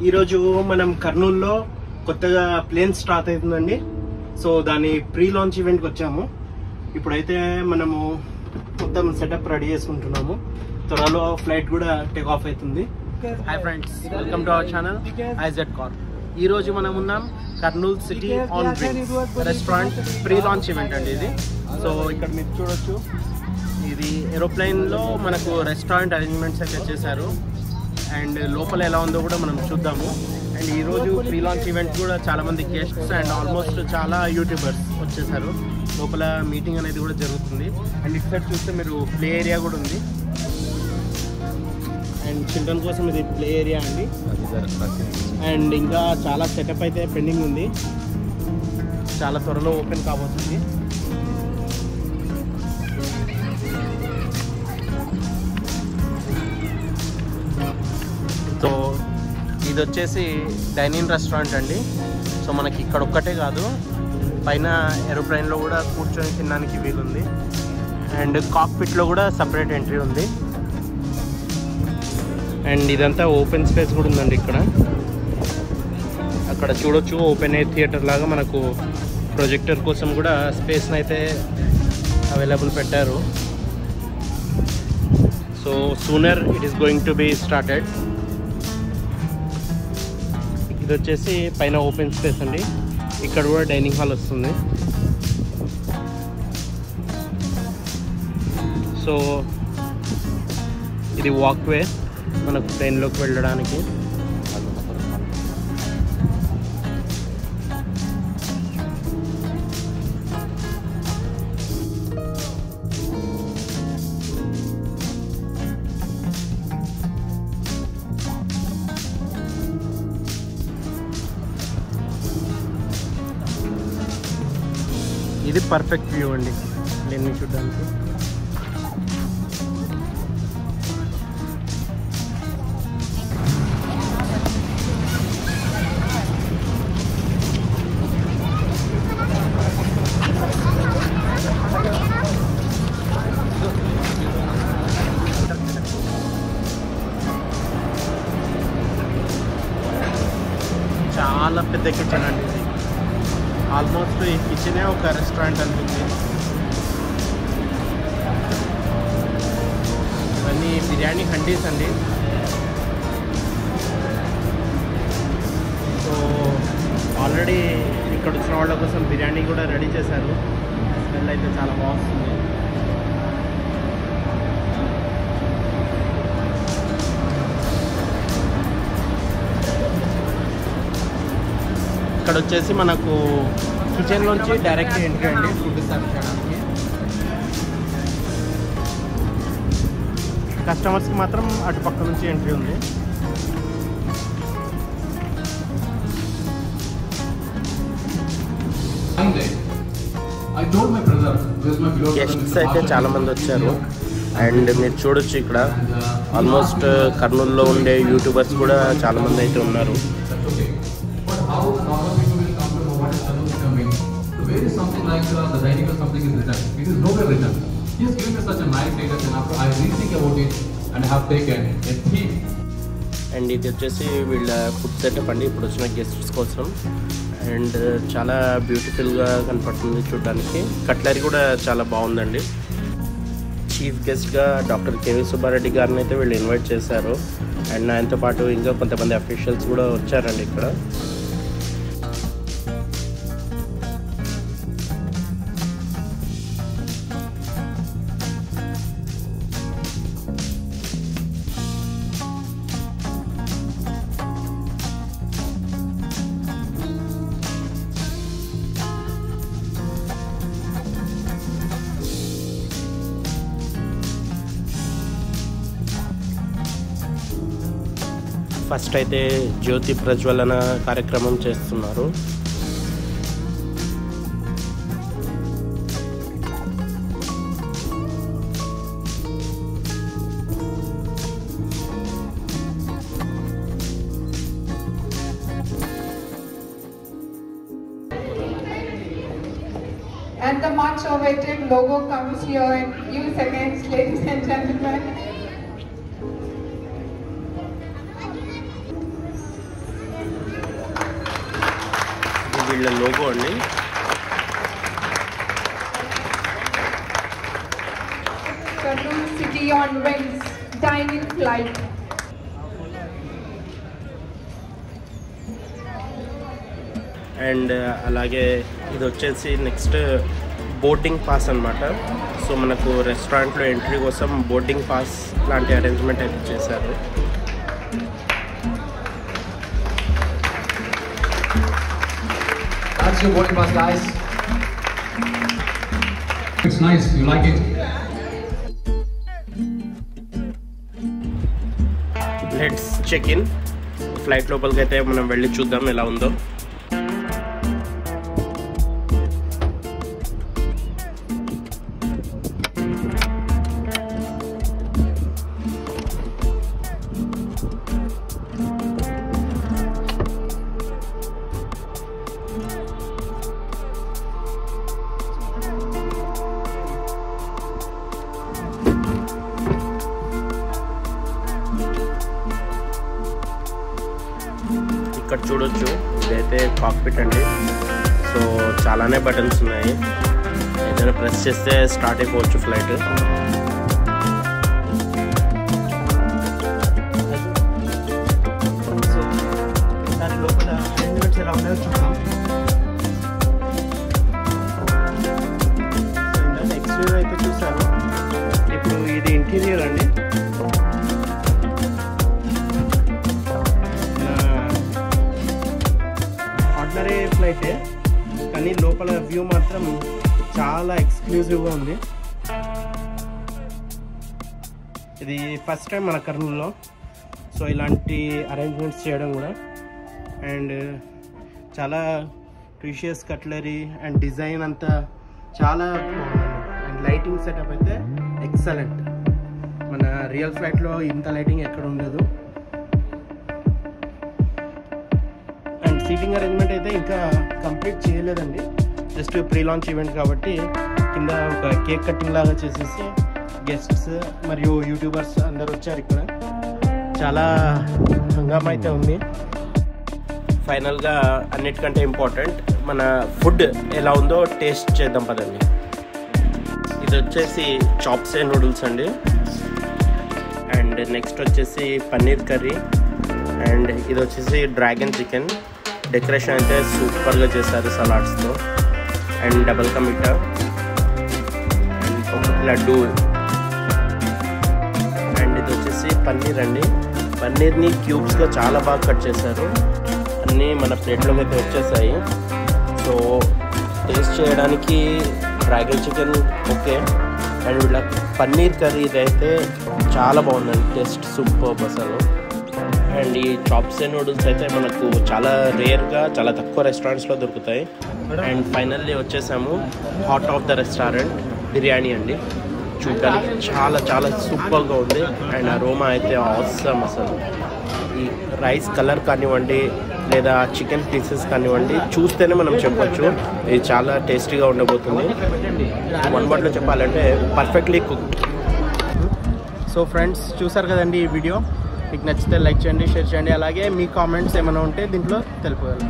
ఈరోజు మనం కర్నూలులో కొత్తగా ప్లేన్ స్టార్ట్ అవుతుందండి. సో దాని ప్రీ లాంచ్ ఈవెంట్కి వచ్చాము. ఇప్పుడైతే మనము మొత్తం సెటప్ రెడీ చేసుకుంటున్నాము. త్వరలో ఫ్లైట్ కూడా టేక్ ఆఫ్ అవుతుంది. Hi friends, welcome to our channel IZ car. ఈరోజు మనం ఉన్నాం Kurnool city on dreams restaurant pre launch event అండి ఇది. సో ఇక్కడ మీరు చూడొచ్చు, ఇది ఏరోప్లేన్లో మనకు రెస్టారెంట్ అరేంజ్మెంట్స్ అయితే చేశారు. అండ్ లోపల ఎలా ఉందో కూడా మనం చూద్దాము. అండ్ ఈరోజు ప్రీ లాంచ్ ఈవెంట్ కూడా చాలామంది గెస్ట్స్ అండ్ ఆల్మోస్ట్ చాలా యూట్యూబర్స్ వచ్చేసారు. లోపల మీటింగ్ అనేది కూడా జరుగుతుంది. అండ్ ఇటు సైడ్ చూస్తే మీరు ప్లే ఏరియా కూడా ఉంది. అండ్ చిల్డ్రన్ కోసం ఇది ప్లే ఏరియా అండి. అండ్ ఇంకా చాలా సెటప్ అయితే పెండింగ్ ఉంది. చాలా త్వరలో ఓపెన్ కాబోతుంది. సో ఇది వచ్చేసి డైనింగ్ రెస్టారెంట్ అండి. సో మనకి ఇక్కడ ఒక్కటే కాదు, పైన ఏరోప్లేన్లో కూడా కూర్చొని తినడానికి వీలుంది. అండ్ కాక్పిట్లో కూడా సపరేట్ ఎంట్రీ ఉంది. అండ్ ఇదంతా ఓపెన్ స్పేస్ కూడా ఉందండి. ఇక్కడ అక్కడ చూడొచ్చు, ఓపెన్ ఎయిర్ థియేటర్ లాగా మనకు ప్రొజెక్టర్ కోసం కూడా స్పేస్ని అయితే అవైలబుల్ పెట్టారు. So sooner it is going to be started. ఇది వచ్చేసి పైన ఓపెన్ స్పేస్ అండి. ఇక్కడ కూడా డైనింగ్ హాల్ వస్తుంది. సో ఇది వాక్వే మనకు ట్రైన్లోకి వెళ్ళడానికి. ఇది పర్ఫెక్ట్ వ్యూ అండి దీన్ని చూడడానికి. చాలా పెద్ద కిచెన్ అండి ఇది. ఆల్మోస్ట్ ఈ కిచెనే ఒక రెస్టారెంట్ అనుకుంది. ఇవన్నీ బిర్యానీ హండీస్ అండి. సో ఆల్రెడీ ఇక్కడ వచ్చిన వాళ్ళ కోసం బిర్యానీ కూడా రెడీ చేశారు. స్మెల్ అయితే చాలా బాగుంటుంది. ఇక్కడ వచ్చేసి మనకు కిచెన్లోంచి డైరెక్ట్ ఎంట్రీ అండి ఫుడ్ సర్వ్ చేయడానికి. కస్టమర్స్కి మాత్రం అటుపక్క నుంచి ఎంట్రీ ఉంది. గెస్ట్స్ అయితే చాలామంది వచ్చారు. అండ్ మీరు చూడొచ్చు, ఇక్కడ ఆల్మోస్ట్ కర్నూలులో ఉండే యూట్యూబర్స్ కూడా చాలామంది అయితే ఉన్నారు. Where is something like the dining or something is written? It is nowhere written. He has given me such a nice idea, and after I rethink about it and I have taken a theme. And ఇది వచ్చేసి వీళ్ళ food setup అండి ఇప్పుడు వచ్చిన guests కోసం. And చాలా బ్యూటిఫుల్గా కనపడుతుంది చూడడానికి. కట్లరీ కూడా చాలా బాగుందండి. చీఫ్ గెస్ట్గా డాక్టర్ కేవీ సుబ్బారెడ్డి గారిని అయితే వీళ్ళు ఇన్వైట్ చేశారు. అండ్ ఆయనతో పాటు ఇంకా కొంతమంది అఫీషియల్స్ కూడా వచ్చారండి ఇక్కడ. ఫస్ట్ అయితే జ్యోతి ప్రజ్వలన కార్యక్రమం చేస్తున్నారు. And the much awaited logo comes here in few seconds, ladies and gentlemen. వీళ్ళ లోగో అండి. Kurnool City on Wings dining flight. And అలాగే ఇది వచ్చేసి నెక్స్ట్ బోర్డింగ్ పాస్ అనమాట. సో మనకు రెస్టారెంట్లో ఎంట్రీ కోసం బోర్డింగ్ పాస్ లాంటి అరేంజ్మెంట్ అయితే చేశారు. That's your boarding pass, guys. It's nice. You like it? Let's check in. Flight లోపలికి అయితే మనం వెళ్ళి చూద్దాం ఎలా ఉందో. ఇక్కడ చూడొచ్చు, ఇదైతే కాక్పిట్ అండి. సో చాలానే బటన్స్ ఉన్నాయి, ఏదైనా ప్రెస్ చేస్తే స్టార్ట్ అయిపోవచ్చు ఫ్లైట్. సో దాని లోపల అరేంజ్మెంట్స్ ఎలా ఉన్నాయో చూద్దాం. ఎక్స్టీరియర్ అయితే చూసాను, ఇప్పుడు ఇది ఇంటీరియర్ అండి. ఫ్లైటే కానీ లోపల వ్యూ మాత్రం చాలా ఎక్స్క్లూజివ్గా ఉంది. ఇది ఫస్ట్ టైం మన కర్నూలులో సో ఇలాంటి అరేంజ్మెంట్స్ చేయడం కూడా. అండ్ చాలా ప్రీషియస్ కట్లరీ అండ్ డిజైన్ అంతా చాలా బాగుంది. అండ్ లైటింగ్ సెటప్ అయితే ఎక్సలెంట్. మన రియల్ ఫ్లైట్లో ఇంత లైటింగ్ ఎక్కడ ఉండదు. సీటింగ్ అరేంజ్మెంట్ అయితే ఇంకా కంప్లీట్ చేయలేదండి, జస్ట్ ప్రీ లాంచ్ ఈవెంట్ కాబట్టి కింద ఒక కేక్ కటింగ్ లాగా చేసేసి గెస్ట్స్ మరియు యూట్యూబర్స్ అందరు వచ్చారు. ఇక్కడ చాలా హంగామా అయితే ఉంది. ఫైనల్గా అన్నిటికంటే ఇంపార్టెంట్ మన ఫుడ్ ఎలా ఉందో టేస్ట్ చేద్దాం పదండి. ఇది వచ్చేసి చాప్సే నూడిల్స్ అండి. అండ్ నెక్స్ట్ వచ్చేసి పన్నీర్ కర్రీ. అండ్ ఇది వచ్చేసి డ్రాగన్ చికెన్. డెకరేషన్ అయితే సూపర్గా చేశారు సలాడ్స్తో. And double ka meetha and ఒక లడ్డు. అండ్ ఇది వచ్చేసి పన్నీర్ అండి. పన్నీర్ని క్యూబ్స్గా చాలా బాగా కట్ చేశారు. అన్నీ మన ప్లేట్లోకి అయితే వచ్చేసాయి. సో టేస్ట్ చేయడానికి డ్రాగన్ చికెన్ ఓకే. అండ్ వీళ్ళ పన్నీర్ కర్రీ ఇదైతే చాలా బాగుందండి, టేస్ట్ సూపర్ అసలు. అండ్ ఈ చాప్సే నూడిల్స్ అయితే మనకు చాలా రేర్గా చాలా తక్కువ రెస్టారెంట్స్లో దొరుకుతాయి. అండ్ ఫైనల్లీ వచ్చేసాము hot of the restaurant biryani అండి. చూడడానికి చాలా చాలా సూపర్గా ఉంది. అండ్ అరోమా అయితే ఆసమ్ అసలు. ఈ రైస్ కలర్ కానివ్వండి లేదా చికెన్ పీసెస్ కానివ్వండి చూస్తేనే మనం చెప్పొచ్చు ఇది చాలా టేస్టీగా ఉండబోతుంది. వన్ వర్డ్లో చెప్పాలంటే పర్ఫెక్ట్లీ కుక్డ్. సో ఫ్రెండ్స్ చూసారు కదండి ఈ వీడియో. మీకు నచ్చితే లైక్ చేయండి, షేర్ చేయండి, అలాగే మీ కామెంట్స్ ఏమైనా ఉంటే దీంట్లో తెలుపగలరు.